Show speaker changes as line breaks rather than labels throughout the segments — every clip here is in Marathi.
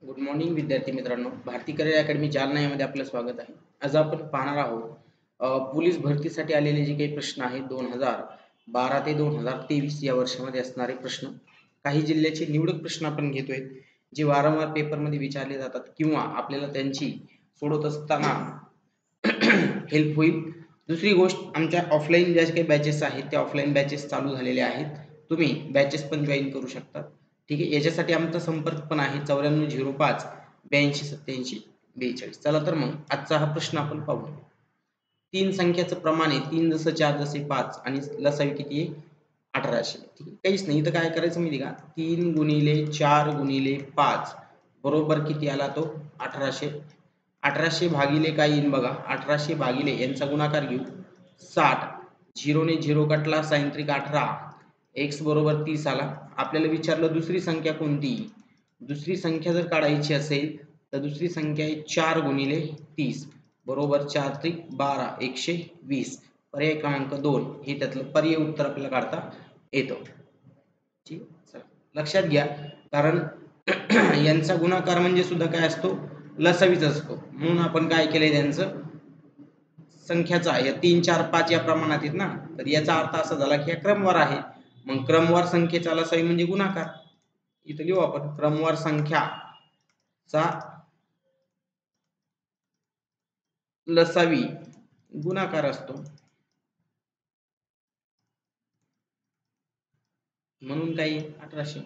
गुड मॉर्निंग विद्यार्थी मित्रांनो, भारती करिअर अकॅडमी जालना यामध्ये आपलं स्वागत आहे. आज आपण पाहणार आहोत पोलीस भरतीसाठी आलेले जे काही प्रश्न आहेत 2012 ते 2023 या वर्षामध्ये असणारे प्रश्न. काही जिल्ह्याचे निवडक प्रश्न आपण घेतोय जे वारंवार पेपरमध्ये विचारले जातात किंवा आपल्याला त्यांची सोडवत असताना हेल्प होईल. दुसरी गोष्ट, आमच्या ऑफलाईन ज्या काही बॅचेस आहेत त्या ऑफलाईन बॅचेस चालू झालेल्या आहेत. तुम्ही बॅचेस पण जॉईन करू शकता. ठीक आहे, याच्यासाठी आमचा संपर्क पण आहे 9405 82 87 42. चला तर मग आजचा हा प्रश्न आपण पाहू. तीन संख्याचं प्रमाण आहे 3 जसं 4 जसे 5 आणि लसावी किती आहे 1800. ठीक आहे, काहीच नाही. इथं काय करायचं माहिती का, 3 गुणिले 4 गुणिले 5 बरोबर किती आला तो 1800. 1800 भागिले काय येईल बघा, 1800 भागिले यांचा गुणाकार घेऊ 60. 0 ने 0 कटला, सायंत्रिक 18, x बरोबर 30 आला. आपल्याला विचारलं दुसरी संख्या कोणती. दुसरी संख्या जर काढायची असेल तर दुसरी संख्या आहे 4 गुणिले 30 बरोबर 4 त्रिक 12 120. पर्याय क्रमांक 2 हे त्यातलं पर्याय उत्तर आपल्याला काढता येतं. ठीक, लक्षात घ्या, कारण यांचा गुणाकार म्हणजे सुद्धा काय असतो, लसावीच असतो. म्हणून आपण काय केलंय, त्यांचं संख्याचा या 3 4 5 या प्रमाणात आहेत ना, तर याचा अर्थ असा झाला की या क्रमवार आहे. मग क्रमवार संख्येचा लसावी म्हणजे गुणाकार. इथं लिहू आपण क्रमवार संख्याचा लसावी गुणाकार असतो. म्हणून काही 1800.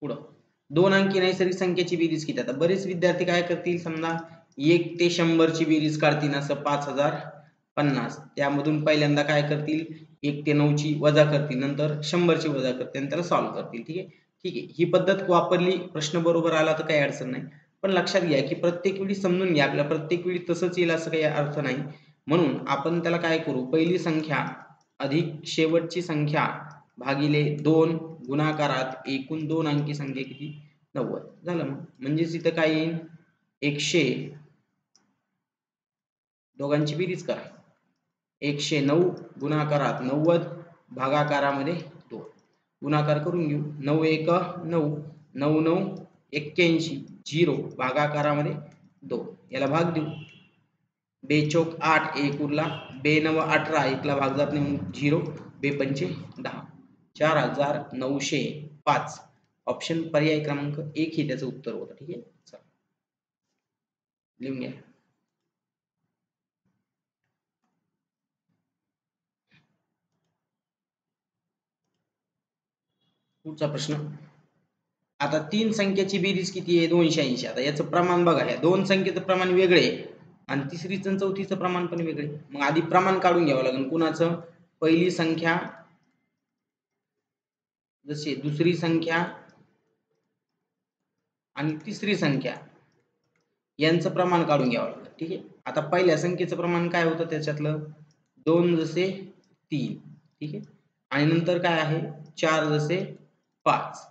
पुढं 2 अंकी नैसर्गिक संख्येची बेरीज किती. आता बरेच विद्यार्थी काय करतील, समजा 1 ते 100 ची बेरीज काढतील, असं 5050. त्यामधून पहिल्यांदा काय करतील, 1 ते 9 ची वजा करतील, नंतर 100 ची वजा करतील आणि त्याला सॉल्व्ह करतील. ठीक आहे, ठीक आहे, ही पद्धत वापरली, प्रश्न बरोबर आला तर काही अडचण नाही. पण लक्षात घ्या की प्रत्येक वेळी समजून घ्या, आपल्या प्रत्येक वेळी तसंच येईल असं काही अर्थ नाही. म्हणून आपण त्याला काय करू, पहिली संख्या अधिक शेवटची संख्या भागिले 2 गुणाकारात एकूण 2 अंकी संख्या किती 90 झालं. मग म्हणजेच इथं काय येईल, 100 दोघांची बेरीज करा, 109 गुणाकारात 90 भागाकारामध्ये 2 गुणाकार करून घेऊ. 9 1 9 9 9 81 0 भागाकारामध्ये 2 याला भाग देऊ. 2 चौक 8 1 उरला, 2 9 18 1 ला भाग जात नाही 0, 2 पंचे 10, 4905. ऑप्शन पर्याय क्रमांक 1 हे त्याचं उत्तर होतं. ठीक आहे, चला लिहून घ्या. पुढचा प्रश्न. आता तीन संख्येची बेरीज किती आहे 280. आता याचं प्रमाण बघा, या दोन संख्येचं प्रमाण वेगळे आणि तिसरीचं आणि चौथीचं प्रमाण पण वेगळे. मग आधी प्रमाण काढून घ्यावं लागेल कुणाचं, पहिली संख्या जशी दुसरी संख्या आणि तिसरी संख्या यांचं प्रमाण काढून घ्यावं लागेल. ठीक आहे, आता पहिल्या संख्येचं प्रमाण काय होतं, त्याच्यातलं 2 जसे 3. ठीक आहे, आणि नंतर काय आहे 4 जसे 5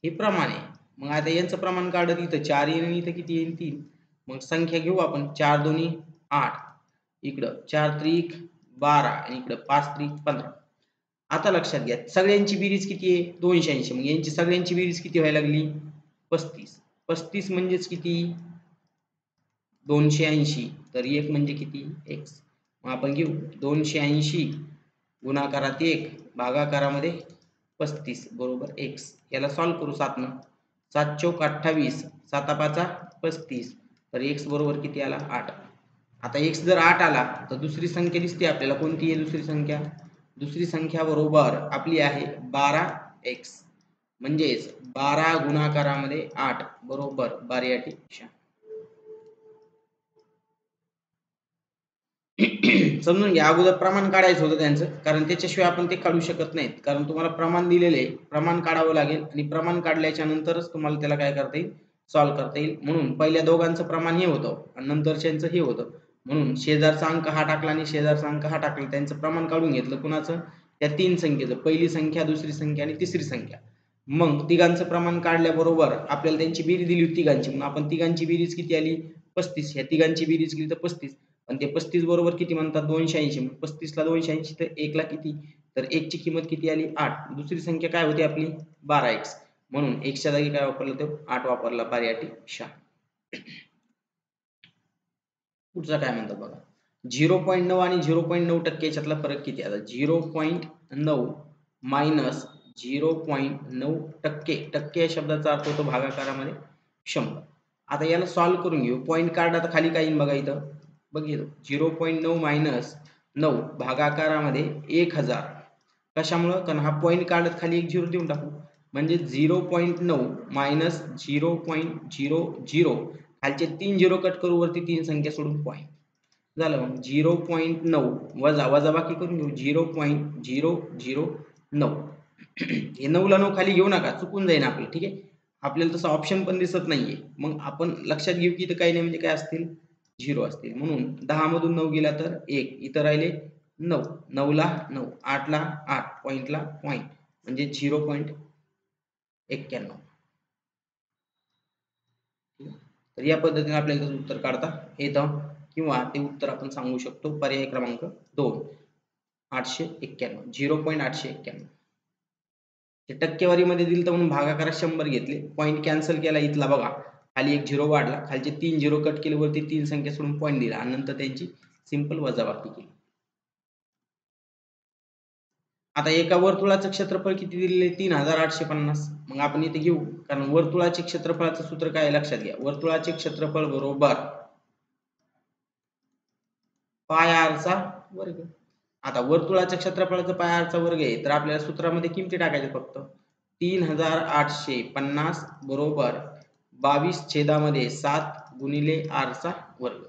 हे प्रमाण आहे. मग आता यांचं प्रमाण काढत, इथं 4 येईल आणि इथं किती येईल 3. मग संख्या घेऊ आपण, 4 दोन्ही 8, इकडं 4 त्रिक 12 आणि इकडं 5 त्रिक 15. आता लक्षात घ्या, सगळ्यांची बेरीज किती आहे 280. मग यांची सगळ्यांची बेरीज किती व्हायला लागली 35. 35 म्हणजेच किती 280, तर 1 म्हणजे किती x. मग आपण घेऊ 280 गुणाकारात 1 भागाकारामध्ये 35 बरोबर x. याला सॉल्व्ह करू 7 न. 7 चौक 28, 7 5 35, तर x बरोबर किती आला 8. आता x जर 8 आला तर दुसरी संख्या दिसते आपल्याला, कोणती आहे दुसरी संख्या. दुसरी संख्या बरोबर आपली आहे 12x. म्हणजेच 12 गुणाकारामध्ये 8 बरोबर 12 8 समजून घ्या. अगोदर प्रमाण काढायचं होतं त्यांचं, कारण त्याच्याशिवाय आपण ते काढू शकत नाहीत. कारण तुम्हाला प्रमाण दिलेले, प्रमाण काढावं लागेल आणि प्रमाण काढल्याच्या नंतरच तुम्हाला त्याला काय करता येईल, सॉल्व्ह करता येईल. म्हणून पहिल्या दोघांचं प्रमाण हे होतं आणि नंतरच्यांचं हे होतं. म्हणून शेजारचा अंक हा टाकला आणि शेजारचा अंक हा टाकला, त्यांचं प्रमाण काढून घेतलं. कुणाचं, त्या तीन संख्येचं, पहिली संख्या दुसरी संख्या आणि तिसरी संख्या. मग तिघांचं प्रमाण काढल्याबरोबर आपल्याला त्यांची बेरीज दिली होती तिघांची. मग आपण तिघांची बेरीज किती आली 35. ह्या तिघांची बेरीज केली तर 35, आणि ते 35 बरोबर किती म्हणतात 280. मग 35 ला 280 तर 1 ला किती, तर 1 ची किंमत किती आली 8. दुसरी संख्या काय होती आपली 12x. म्हणून एक्सच्या जागी काय वापरलं तो 8 वापरला पर्याय 6. पुढचा काय म्हणतात बघा, 0.9 आणि 0.9% याच्यातला फरक किती आहे? आता 0.9 मायनस 0.9%, टक्के या शब्दाचा अर्थ होतो भागाकारामध्ये 100. आता याला सॉल्व्ह करून घेऊ. पॉईंट कार्ड आता खाली काय येईल बघा, इथं बघितलं 0.9 मायनस 9 भागाकारामध्ये 1000. कशामुळं? कारण हा पॉईंट काढत खाली एक 0 देऊन टाकू, म्हणजे 0.9 मायनस 0.00, खालचे 3 0 कट करू, वरती 3 संख्या सोडून पॉईंट झालं. मग 0.9 वजा वजाबाकी करून घेऊ 0.009. हे 9 ला 9 खाली घेऊ नका, चुकून जाईल आपलं. ठीक आहे, आपल्याला तसं ऑप्शन पण दिसत नाहीये. मग आपण लक्षात घेऊ की इथं काही नाही, म्हणजे काय असतील 0 असतील. म्हणून 10 मधून 9 गेला तर 1, इथं राहिले 9, 9 ला 9, 8 ला 8, पॉईंटला पॉईंट, म्हणजे 0.91. तर या पद्धतीने आपल्याला उत्तर काढता येतं, किंवा ते उत्तर आपण सांगू शकतो पर्याय क्रमांक 2, 891, 0.891. ते टक्केवारीमध्ये दिलं तर म्हणून भागाकारात 100 घेतले, पॉईंट कॅन्सल केला इथला बघा, खाली एक 0 वाढला, खालचे 3 0 कट केले, वरती 3 संख्या सोडून पॉईंट दिला आणि नंतर त्यांची सिंपल वजाबाकी केली. आता एका वर्तुळाचं क्षेत्रफळ किती दिलेले? 3850. मग आपण इथे घेऊ, कारण वर्तुळाचे क्षेत्रफळाचं सूत्र काय लक्षात घ्या, वर्तुळाचे क्षेत्रफळ बरोबर पाय r चा वर्ग. आता वर्तुळाच्या क्षेत्रफळाचा पाय r चा वर्ग आहे, तर आपल्याला सूत्रामध्ये किमती टाकायच्या फक्त. 3850 बरोबर 22/7 गुणिले r चा वर्ग.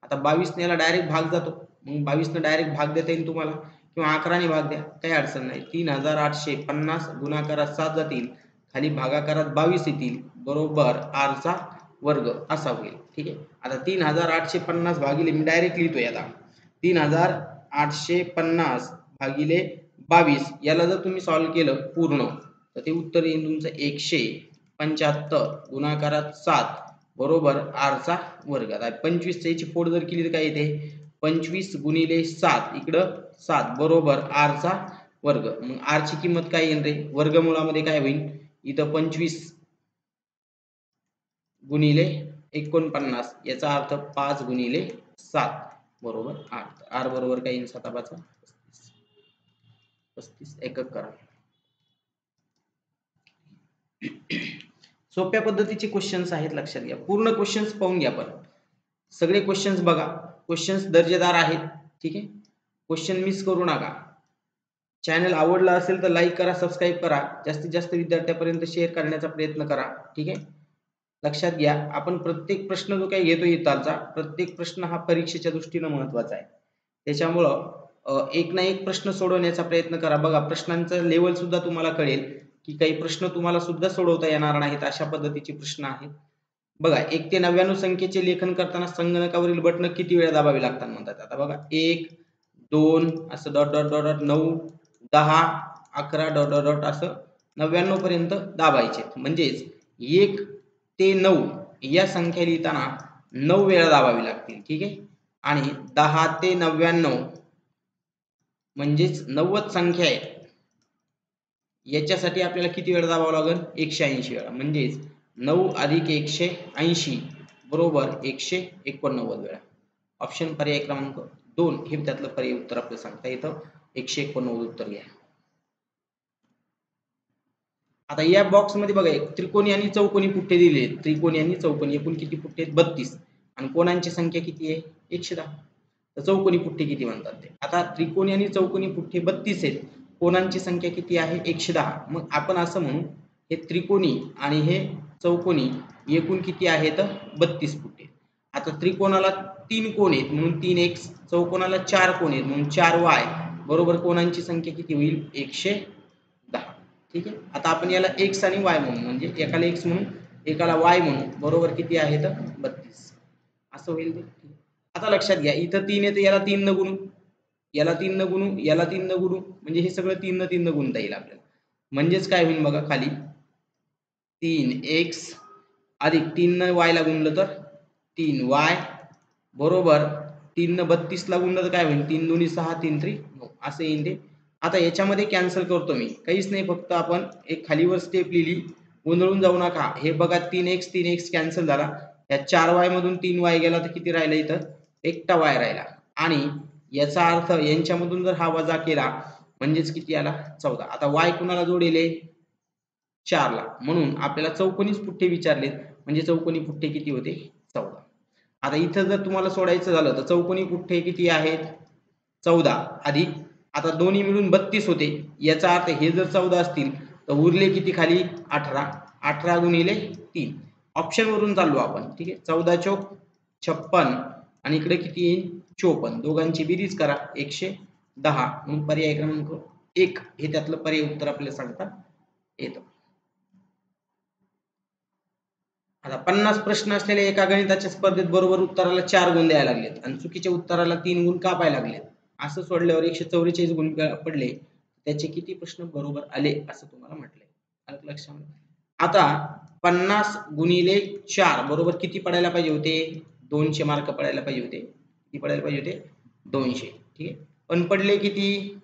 आता 22 ने याला डायरेक्ट भाग जातो, मग 22 ने डायरेक्ट भाग देता येईल तुम्हाला, किंवा 11 ने भाग द्या, काही अडचण नाही. 3850 गुणाकारात 7 जातील, खाली भागाकारात 22 येतील, बरोबर r चा वर्ग असा होईल. ठीक आहे, आता 3850 भागिले, मी डायरेक्ट लिहितोय आता, 3850 भागिले 22, याला जर तुम्ही सॉल्व्ह केलं पूर्ण तर ते उत्तर येईल तुमचं 175 गुणाकारात 7 बरोबर r चा वर्ग. आता 25 याची फोड जर केली तर काय येते, 25 गुणिले 7, इकडं 7 बरोबर r चा वर्ग. मग r ची किंमत काय येईल रे, वर्गमुळामध्ये काय होईल, इथं 25 गुणिले 49, याचा अर्थ 5 गुणिले 7 बरोबर 8. r बरोबर काय येईल, 7 5 35 एकक करा. सोप्या पद्धतीचे क्वेश्चन्स आहेत, लक्षात घ्या. पूर्ण क्वेश्चन्स पाहून घ्या, पण सगळे क्वेश्चन्स बघा, क्वेश्चन्स दर्जेदार आहेत. ठीक आहे, क्वेश्चन मिस करू नका. चॅनल आवडला असेल तर लाईक करा, सबस्क्राईब करा, जास्तीत जास्त विद्यार्थ्यांपर्यंत शेअर करण्याचा प्रयत्न करा. ठीक आहे, लक्षात घ्या, आपण प्रत्येक प्रश्न जो काही घेतो इथालचा, प्रत्येक प्रश्न हा परीक्षेच्या दृष्टीने महत्वाचा आहे. त्याच्यामुळं एक ना एक प्रश्न सोडवण्याचा प्रयत्न करा. बघा, प्रश्नांचं लेवल सुद्धा तुम्हाला कळेल की काही प्रश्न तुम्हाला सुद्धा सोडवता येणार नाहीत, अशा पद्धतीचे प्रश्न आहेत. बघा, 1 ते 99 संख्येचे लेखन करताना संगणकावरील बटन किती वेळा दाबावी लागतात म्हणतात. आता बघा, 1 2 असं dot dot dot dot 9 10 11 dot dot dot असं 99 पर्यंत दाबायचे. म्हणजेच 1 ते 9 या संख्या लिहिताना 9 वेळा दाबावी लागतील. ठीक आहे, आणि 10 ते 99 म्हणजेच 90 संख्या आहे, याच्यासाठी आपल्याला किती वेळा दाबावं लागेल, 180 वेळा. म्हणजेच 9 अधिक 180 बरोबर 189 वेळा. ऑप्शन पर्याय क्रमांक 2 हे त्यातलं पर्याय उत्तर आपल्याला सांगता येतं. 189 उत्तर घ्या. आता या बॉक्स मध्ये बघा, त्रिकोणी आणि चौकोनी पुठ्ठे दिले. त्रिकोणी आणि चौकोनी एकूण किती पुठ्ठे आहेत, 32, आणि कोणांची संख्या किती आहे, 110. तर चौकोनी पुठ्ठे किती म्हणतात ते. आता त्रिकोणी आणि चौकोनी पुठ्ठे 32 आहेत, कोणांची संख्या किती आहे, 110. मग आपण असं म्हणू, हे त्रिकोणी आणि हे चौकोनी एकूण किती आहेत, 32 पुठ्ठे. आता त्रिकोणाला 3 कोण आहेत म्हणून 3x, चौकोनाला 4 कोण आहेत म्हणून 4y बरोबर कोणांची संख्या किती होईल, 110. ठीक आहे, आता आपण याला x आणि y म्हणू, म्हणजे एकाला x म्हणू एकाला y म्हणू, बरोबर किती आहेत, 32 असं होईल ते. आता लक्षात घ्या, इथं 3 येते, याला 3 न गुणू, याला 3 न गुणू, याला 3 न गुणू, म्हणजे हे सगळं 3 न 3 न गुणता येईल आपल्याला. म्हणजेच काय होईल बघा, खाली 3x अधिक 3 न y ला गुणलं तर 3y बरोबर 3 न 32 ला गुणलं तर काय होईल, 3 दुनी 6 3 3 9 असं येईल ते. आता याच्यामध्ये कॅन्सल करतो मी, काहीच नाही, फक्त आपण एक खालीवर स्टेप लिहिली, गोंधळून जाऊ नका. हे बघा 3x कॅन्सल झाला. या 4y मधून 3y गेला तर किती राहिला इथं? एकटा y राहिला. आणि याचा अर्थ यांच्यामधून जर हा वजा केला म्हणजेच किती आला? 14. आता y कुणाला जोडेले? 4 ला. म्हणून आपल्याला चौकोनीच पुठ्ठे विचारलेत. म्हणजे चौकोनी पुठ्ठे किती होते? 14. आता इथं जर तुम्हाला सोडायचं झालं तर चौकोनी पुठ्ठे किती आहेत? 14 अधिक आता दोन्ही मिळून 32 होते. याचा अर्थ हे जर 14 असतील तर उरले किती खाली? 18. 18 गुणिले 3. ऑप्शन वरून चाललो आपण. ठीक आहे. 14 चौक 56 आणि इकडे किती येईल? 54. दोघांची बेरीज करा 110. म्हणून पर्याय क्रमांक 1 हे त्यातलं पर्याय उत्तर आपल्याला सांगता येतं. आता 50 प्रश्न असलेल्या एका गणिताच्या स्पर्धेत बरोबर उत्तराला 4 गुण द्यायला लागलेत आणि चुकीच्या उत्तराला 3 गुण का पाहायला लागलेत? असं सोडल्यावर 144 गुण पडले. त्याचे किती प्रश्न बरोबर आले असं तुम्हाला म्हटलंय. आलं लक्षामध्ये? आता 50 गुणिले 4 बरोबर किती पडायला पाहिजे होते? 200 मार्क पडायला पाहिजे होते. किती पडायला पाहिजे होते? 200. ठीक आहे. पण पडले किती?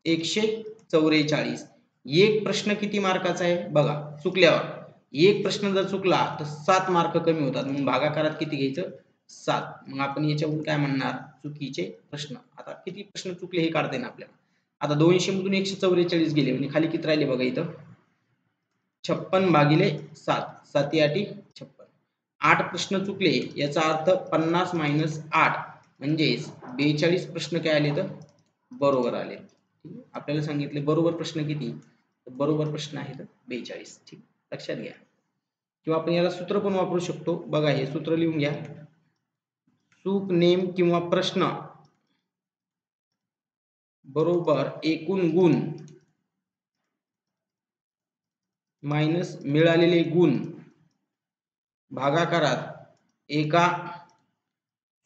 144. एक प्रश्न किती मार्काचा आहे? बघा चुकल्यावर एक प्रश्न जर चुकला तर 7 मार्क कमी होतात. म्हणून भागाकारात किती घ्यायचं? 7. मग आपण याच्यावरून काय म्हणणार? चुकीचे प्रश्न. आता किती प्रश्न चुकले हे काढता येईल आपल्याला. आता 200 मधून 144 गेले म्हणजे खाली किती राहिले बघा इथं? 56 भागिले 7. 7 8 56. 8 प्रश्न चुकले याचा अर्थ 50 - 8 म्हणजेच 42 प्रश्न काय आले तर बरोबर आले. आपल्याला सांगितले बरोबर प्रश्न किती? तर बरोबर प्रश्न आहेत 42. ठीक, लक्षात घ्या. किंवा आपण याला सूत्र पण वापरू शकतो. बघा हे सूत्र लिहून घ्या. चूक नेम किंवा प्रश्न बरोबर एकूण गुण मायनस मिळालेले गुण भागाकारात एका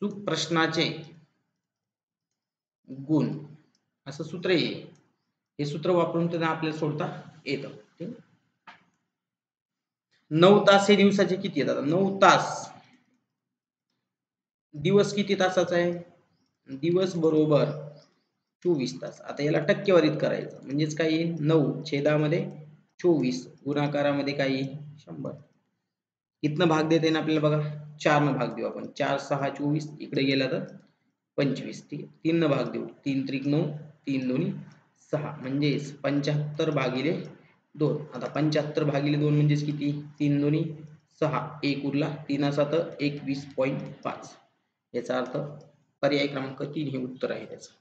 चूक प्रश्नाचे गुण असं सूत्र आहे. हे सूत्र वापरून त्यांना आपल्याला सोडता येतं. ठीक. 9 तास हे दिवसाचे किती येतात? 9 तास. दिवस किती तासाचा आहे? दिवस बरोबर 24 तास. आता याला टक्केवारीत करायचं म्हणजेच काय येईल? 9 छेदामध्ये 24 गुणाकारामध्ये काय येईल? 100. कितनं भाग देता येईल आपल्याला बघा? 4 न भाग देऊ आपण. 4 6 24 इकडे गेला तर 25. ठीक आहे. 3 न भाग देऊ. 3 त्रिक 9 3 दोन्ही 6 म्हणजेच 75 भागिले 2. आता 75 भागिले 2 म्हणजेच किती? 3 दोन्ही 6 1 उरला 3 7 21.5. याचा अर्थ पर्याय क्रमांक 3 हे उत्तर आहे त्याचं.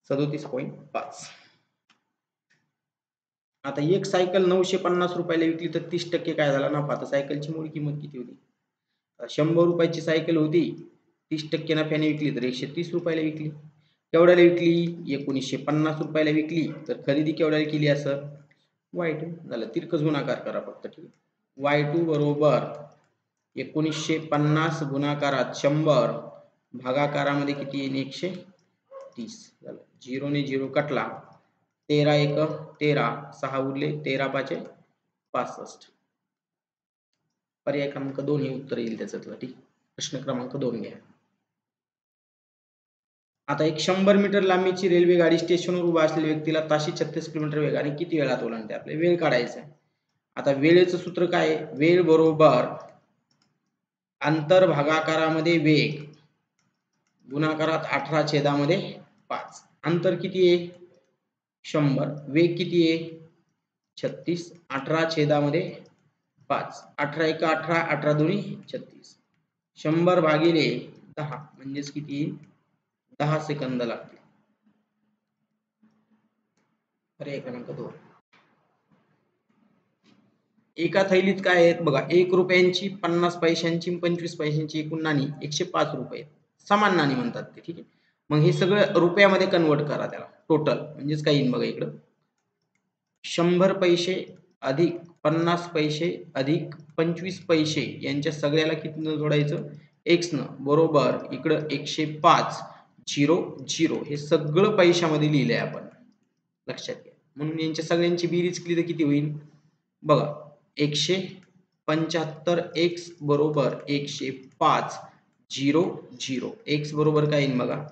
37.5. आता एक सायकल 950 रुपयाला विकली तर 30% काय झाला नफा? तर सायकलची मूळ किंमत किती होती? 100 रुपयाची सायकल होती. 30% नफ्याने विकली तर 130 रुपयाला विकली. केवढ्याला विकली? 1950 रुपयाला विकली. तर खरेदी केवढ्याला केली असं? y2 झालं. तिरकस गुणाकार करा फक्त. ठीक आहे. y2 बरोबर 1950 गुणाकारात 100 भागाकारामध्ये किती येईल? 130 झालं. 0 ने 0 कटला. 13 1 13 6 उरले 13 5 65. पर्याय क्रमांक 2 हे उत्तर येईल त्याचं. ठीक. प्रश्न क्रमांक 2 घ्या. आता एक 100 मीटर लांबीची रेल्वे गाडी स्टेशनवर उभा असलेल्या व्यक्तीला ताशी 36 किलोमीटर वेगाने किती वेळात ओलांडते? आपल्याला वेळ काढायचा आहे. आता वेळेचं सूत्र काय आहे? वेळ बरोबर अंतर भागाकारामध्ये वेग गुणाकारात 18 छेदामध्ये 5. अंतर किती आहे? 100. वेग किती आहे? 36. 18 छेदामध्ये 5. 18 1 18 18 दोन्ही 36. 100 भागिले 10 म्हणजेच किती? 10 सेकंद लागतील. पर्याय क्रमांक 2. एका थैलीत काय आहेत बघा? 1 रुपयांची 50 पैशांची 25 पैशांची एकूण नाणी 105 रुपये. समान नाणी म्हणतात ते. ठीक आहे. मग हे सगळं रुपयामध्ये कन्वर्ट करा त्याला. टोटल म्हणजेच काय येईल बघा इकडं? 100 पैसे अधिक 50 पैसे अधिक 25 पैसे यांच्या सगळ्याला कितीनं जोडायचं? x न. बरोबर इकडं 105 0 0 हे सगळं पैशामध्ये लिहिलंय आपण. लक्षात घ्या. म्हणून यांच्या सगळ्यांची बेरीज केली तर किती होईल? बघा 175 x बरोबर 105 0 0. x बरोबर काय येईल बघा?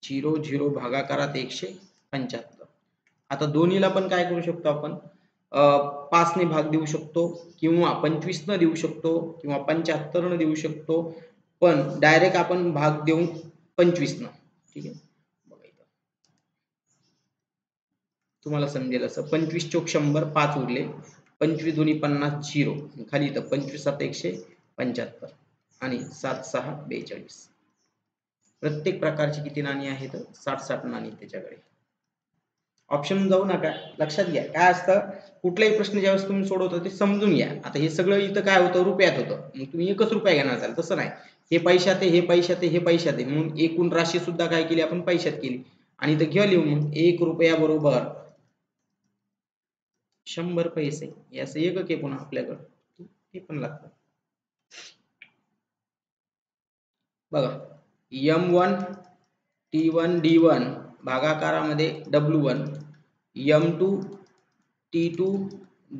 0 0 भागाकारात 175. आता दोन्हीला पण काय करू शकतो आपण? 5 ने भाग देऊ शकतो किंवा 25 न देऊ शकतो किंवा 75 न देऊ शकतो, पण डायरेक्ट आपण भाग देऊ 25 न. ठीक आहे, बघा इथं तुम्हाला समजेल असं. 25 चोक 100, 5 उरले, 25 दोन्ही 50, 0 खाली इथं 25 7 175 आणि 7 6 42. प्रत्येक प्रकारची किती नाणी आहेत? 60 नाणी त्याच्याकडे. ऑप्शन जाऊ नका, लक्षात घ्या. काय असतं, कुठलाही प्रश्न ज्यावेळेस तुम्ही सोडवता ते समजून घ्या. आता हे सगळं इथं काय होतं, रुपयात होतं, मग तुम्ही एकच रुपया घेणार असाल, तसं नाही. हे पैशात आहे, हे पैशात आहे, हे पैशात आहे, म्हणून एकूण राशी सुद्धा काय केली आपण, पैशात केली. आणि इथं घ्या लिहून, मग 1 रुपया बरोबर 100 पैसे. हे असं एकक आहे पुन्हा आपल्याकडं, हे पण लागतं. बघा, M1 T1 D1 भागाकारामध्ये W1, M2 T2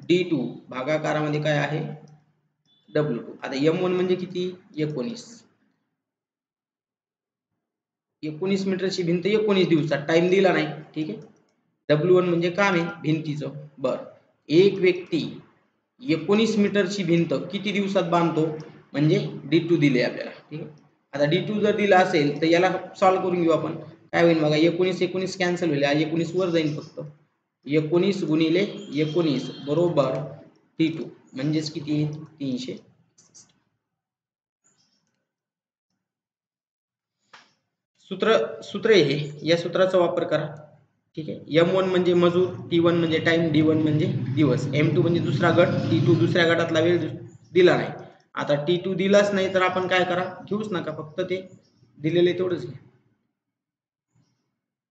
D2 भागाकारामध्ये काय आहे, W2. आता M1 म्हणजे किती, 19. 19 मीटरची भिंत 19 दिवसात, टाइम दिला नाही. ठीक आहे. W1 म्हणजे काम आहे भिंतीचं. बरं, एक व्यक्ती 19 मीटरची भिंत किती दिवसात बांधतो, म्हणजे D2 दिले आपल्याला. ठीक आहे. आता D2 जर दिला असेल तर याला सॉल्व्ह करून घेऊ आपण. काय होईल बघा, 19 19 कॅन्सल होईल, 19 वर जाईल फक्त. 19 गुणिले 19 बरोबर T2 म्हणजेच किती, 300. सूत्र हे, या सूत्राचा वापर करा. ठीक आहे. M1 म्हणजे मजूर, T1 म्हणजे टाइम, D1 म्हणजे दिवस, M2 म्हणजे दुसरा गट, T2 दुसऱ्या गटातला वेळ दिला नाही. आता T2 दिलाच नाही तर आपण काय करा, घेऊच नका, फक्त ते दिलेले तेवढंच घ्या.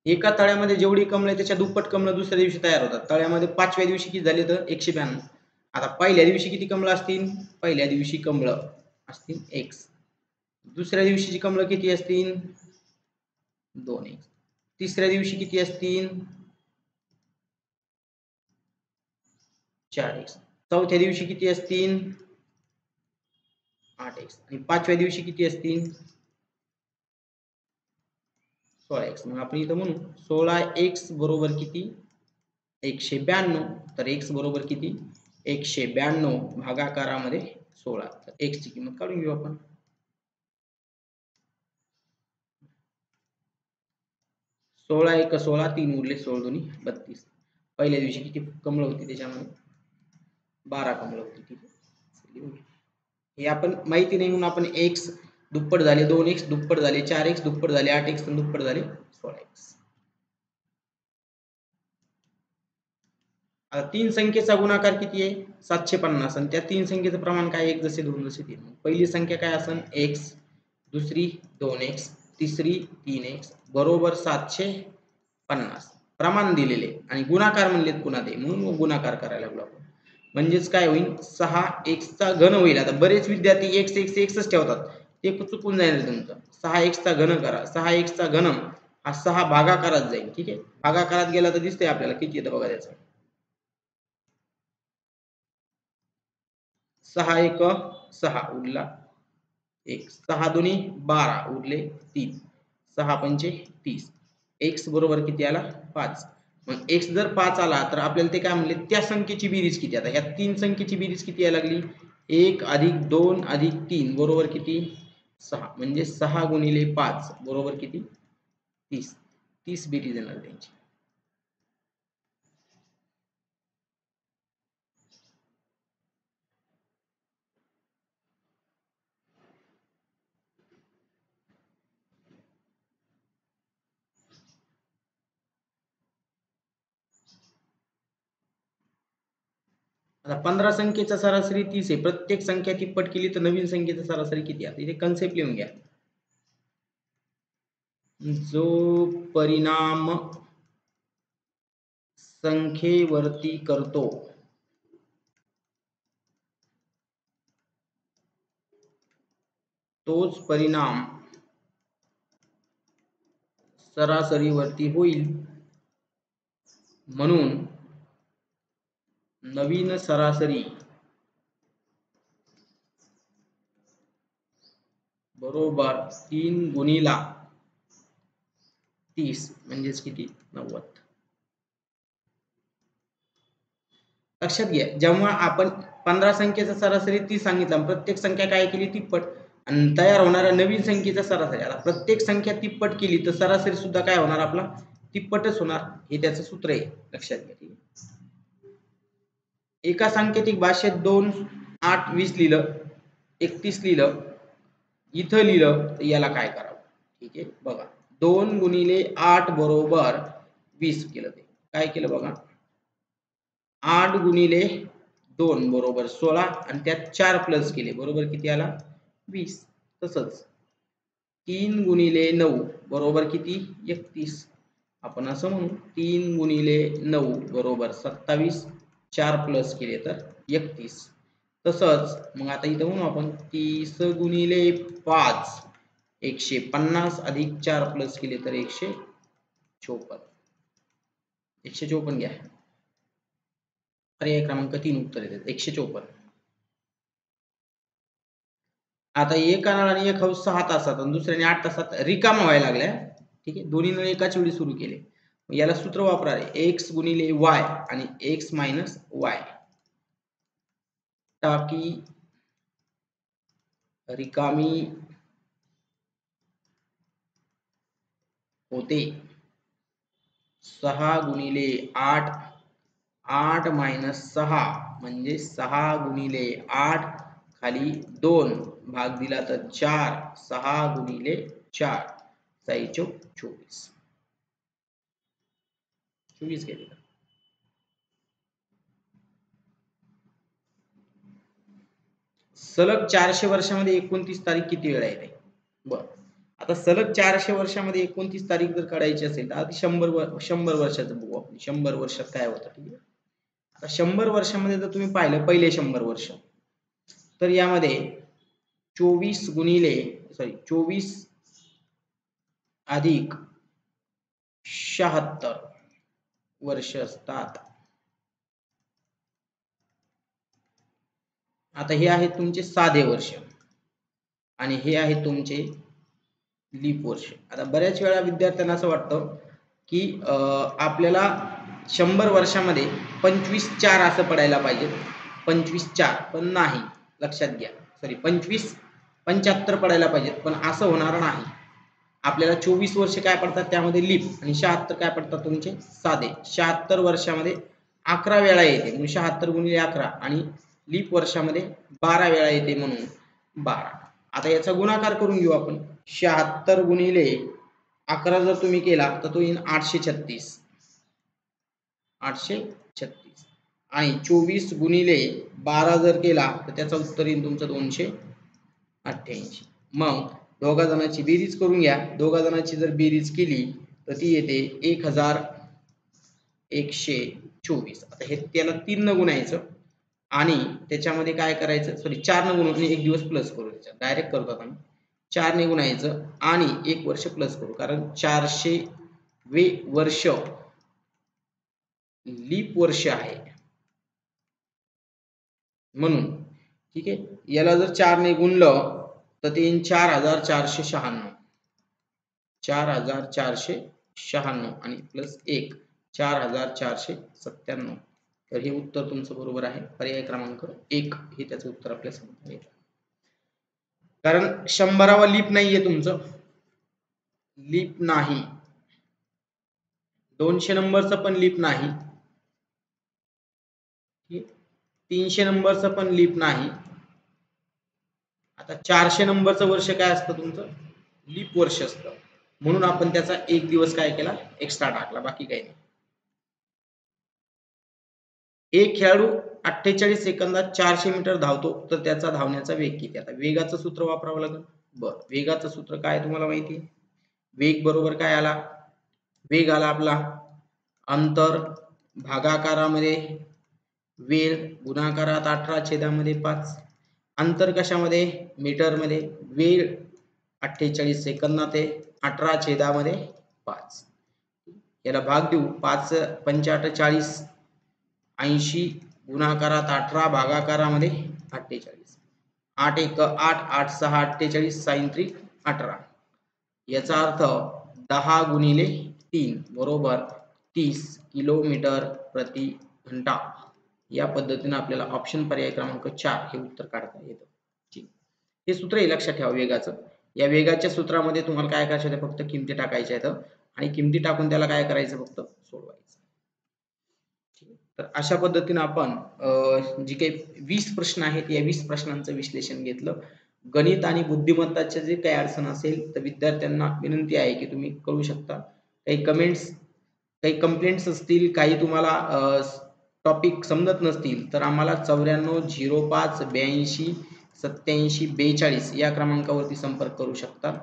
एका तळ्यामध्ये जेवढी कमळ आहे त्याच्या दुप्पट कमळ दुसऱ्या दिवशी तयार होतात. तळ्यामध्ये 5व्या दिवशी किती झाले तर 192. आता पहिल्या दिवशी किती कमळ असतील, पहिल्या दिवशी कमळ असतील x. दुसऱ्या दिवशीची कमळ किती असतील, 2x. तिसऱ्या दिवशी किती असतील, 4x. चौथ्या दिवशी किती असतील, 8x. आणि 5व्या दिवशी किती असतील, 16x. मग आपण इथं म्हणू 16x बरोबर किती, 192. तर x बरोबर किती, 192 भागाकारामध्ये 16. तर x ची किंमत काढून घेऊ आपण. 16 1 16, 3 उरले, 16 दोन्ही 32. पहिल्या दिवशी किती कमळ होती, त्याच्यामध्ये 12 कमळ होती. ठीक आहे. हे आपण माहिती नाही म्हणून आपण x दुप्पट झाले, 2x दुप्पट झाले, 4x दुप्पट झाले, 8x दुप्पट झाले, 16x. आता तीन संख्येचा गुणाकार किती आहे, 750. आणि त्या तीन संख्येचं प्रमाण काय, 1 जसे 2 जसे 3. पहिली संख्या काय असेल, x, दुसरी 2x, तिसरी 3x बरोबर 750. प्रमाण दिलेले आणि गुणाकार म्हणलेत पुन्हा ते, म्हणून गुणाकार करायला लागलो आपण. म्हणजेच काय होईल, 6x चा घन होईल. आता बरेच विद्यार्थी x x xच ठेवतात, ते चुकून जाईल तुमचं. 6x चा घन करा, 6x चा घन हा 6 भागाकारात जाईल. ठीक आहे. भागाकारात गेला तर दिसतंय आपल्याला किती येतं बघा त्याचं. 6 1 6 उरला 1, 6 दोन्ही 12 उरले 3, 6 पंचे 30. x बरोबर किती आला, 5. मग x जर 5 आला तर आपल्याला ते काय म्हणले, त्या संख्येची बेरीज किती. आता ह्या तीन संख्येची बेरीज किती यायला लागली, 1 अधिक 2 अधिक 3 बरोबर किती, 6. म्हणजे 6 गुणिले 5 बरोबर किती, 30. 30 बेरीज येणार त्यांची. आता 15 संख्येचा सरासरी 30 आहे. प्रत्येक संख्या तिप्पट केली तर नवीन संख्येचा सरासरी किती. आता इथे कन्सेप्ट लिहून घ्या. जो परिणाम संख्येवरती करतो तोच परिणाम सरासरीवरती होईल. म्हणून नवीन सरासरी बरोबर 3 गुणिला 30 म्हणजेच किती, 90. लक्षात घ्या, जेव्हा आपण 15 संख्येचा सरासरी 30 सांगितला, प्रत्येक संख्या काय केली तिप्पट, आणि तयार होणाऱ्या नवीन संख्येचा सरासरी, आता प्रत्येक संख्या तिप्पट केली तर सरासरी सुद्धा काय होणार आपला तिप्पटच होणार, हे त्याचं सूत्र आहे, लक्षात घ्या. ठीक आहे. एका सांकेतिक भाषेत 2, 8, 20 लिहिलं, 31 लिहिलं, इथं लिहिलं तर याला काय करावं. ठीक आहे, बघा 2 गुणिले 8 बरोबर 20 केलं, ते काय केलं बघा, 8 गुणिले 2 बरोबर 16 आणि त्यात 4 प्लस केले बरोबर किती आला 20. तसंच 3 गुणिले 9 बरोबर किती 31. आपण असं म्हणू 3 गुणिले 9 बरोबर 27, 4 प्लस केले तर 31. तसंच मग आता इथं म्हणू आपण 30 गुणिले 5 150 अधिक 4 प्लस केले तर 154. 154 घ्या. पर्याय क्रमांक 3 उत्तर येते 154. आता एक अनार आणि एक हौस 6 तासात आणि दुसऱ्याने 8 तासात रिकामा व्हायला लागल्या. ठीक आहे, दोन्हीने एकाच वेळी सुरू केले. याला सूत्र वापरा आहे x गुणिले y आणि x मायनस y. टाकी रिकामी होते. 6 गुणिले 8, 8 मायनस 6 म्हणजे 6 गुणिले 8 खाली 2 भाग दिला तर 4, 6 गुणिले 4 6 चौक 24. 24 केले. सलग 400 वर्षामध्ये 29 तारीख किती वेळा येते. बरं, आता सलग 400 वर्षामध्ये 29 तारीख जर काढायची असेल तर आधी 100 वर्षाचं बघू आपण. 100 वर्षात काय होतं. ठीक आहे, आता 100 वर्षामध्ये जर तुम्ही पाहिलं पहिले 100 वर्ष तर यामध्ये 24 अधिक 76 वर्ष असतात. आता हे आहेत तुमचे साधे वर्ष आणि हे आहेत तुमचे लीप वर्ष. आता बऱ्याच वेळा विद्यार्थ्यांना असं वाटतं की आपल्याला 100 वर्षामध्ये 25/4 असं पडायला पाहिजे, 25/4, पण नाही. लक्षात घ्या, सॉरी 25/75 पडायला पाहिजेत, पण असं होणार नाही. आपल्याला 24 वर्ष काय पडतात त्यामध्ये लीप आणि 76 काय पडतात तुमचे साधे. 76 वर्षामध्ये 11 वेळा येते म्हणून 76 गुणिले 11 आणि लीप वर्षामध्ये 12 वेळा येते म्हणून 12. आता याचा गुणाकार करून घेऊ आपण. 76 गुणिले 11 जर तुम्ही केला तर तो येईल 836. 836 आणि 24 गुणिले 12 जर केला तर त्याचं उत्तर येईल तुमचं 288. मग दोघा जणांची बेरीज करून घ्या. दोघा जणांची जर बेरीज केली तर ती येते 1124. आता हे त्याला 3 न गुणायचं आणि त्याच्यामध्ये काय करायचं, सॉरी 4 न गुणून 1 दिवस प्लस करू. डायरेक्ट करतो आपण. 4 ने गुणायचं आणि 1 वर्ष प्लस करू, कारण 400वे वर्ष लीप वर्ष आहे म्हणून. ठीक आहे, याला जर 4 ने गुणलं तर ते येईल 4496. 4496 आणि प्लस 1 4497. तर हे उत्तर तुमचं बरोबर आहे. पर्याय क्रमांक 1 हे त्याचं उत्तर आपल्या समोर येतं. कारण 100वा लीप नाहीये तुमचं, लीप नाही. 200 नंबरचं पण लीप नाही. 300 नंबरचं पण लीप नाही. आता 400 नंबरचं वर्ष काय असतं तुमचं लीप वर्ष असतं, म्हणून आपण त्याचा 1 दिवस काय केला एक्स्ट्रा टाकला, बाकी काही नाही. एक खेळाडू 48 सेकंदात 400 मीटर धावतो तर त्याचा धावण्याचा वेग किती. आता वेगाचं सूत्र वापरावं लागेल. बरं, वेगाचं सूत्र काय तुम्हाला माहिती आहे. वेग बरोबर काय आला, वेग आला आपला अंतर भागाकारामध्ये वेळ गुणाकारात 18/5. अंतर कशामध्ये मीटरमध्ये, वेळ 48 सेकंदात आहे 18/5. याला भाग देऊ. 5 पंचाट 40, 80 गुणाकारात 18 भागाकारामध्ये 48. 8 1 8, 8 6 48 sin 3 18. याचा अर्थ 10 गुणिले 3 बरोबर 30 किलोमीटर प्रति घंटा. या पद्धतीने आपल्याला ऑप्शन पर्याय क्रमांक 4 हे उत्तर काढता येतं. ठीक. हे सूत्र हे लक्षात ठेवा वेगाचं. या वेगाच्या सूत्रामध्ये तुम्हाला काय करायचं आहे, फक्त किमती टाकायच्या आहेत आणि किमती टाकून त्याला काय करायचं, फक्त सोडवायचं. ठीक. तर अशा पद्धतीने आपण जी काही 20 प्रश्न आहेत या 20 प्रश्नांचं विश्लेषण घेतलं. गणित आणि बुद्धिमत्ताचे जे काही अडचण असेल तर विद्यार्थ्यांना विनंती आहे की तुम्ही करू शकता. काही कमेंट्स, काही कंप्लेंट्स असतील, काही तुम्हाला टॉपिक समजत नसतील तर आम्हाला 9405 82 87 42 या क्रमांकावरती संपर्क करू शकता.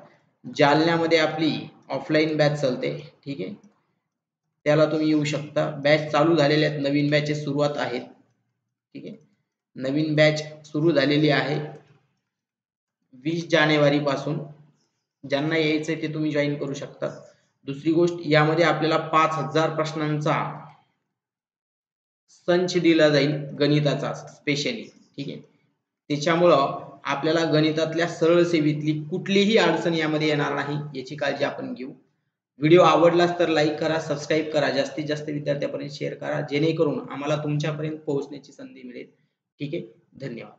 जालन्यामध्ये आपली ऑफलाईन बॅच चालते. ठीक आहे, त्याला तुम्ही येऊ शकता. बॅच चालू झालेल्या आहेत, नवीन बॅचेस सुरुवात आहेत. ठीक आहे, नवीन बॅच सुरू झालेली आहे 20 जानेवारी पासून. ज्यांना यायचंय ते तुम्ही जॉईन करू शकता. दुसरी गोष्ट, यामध्ये आपल्याला 5000 प्रश्नांचा संच दिला जाईल गणिताचा स्पेशली. ठीक आहे, त्याच्यामुळं आपल्याला गणितातल्या सरळ सेवेतली कुठलीही अडचण यामध्ये येणार नाही याची काळजी आपण घेऊ. व्हिडिओ आवडलाच तर लाईक करा, सबस्क्राईब करा, जास्तीत जास्त विद्यार्थ्यांपर्यंत शेअर करा, जेणेकरून आम्हाला तुमच्यापर्यंत पोहोचण्याची संधी मिळेल. ठीक आहे, धन्यवाद.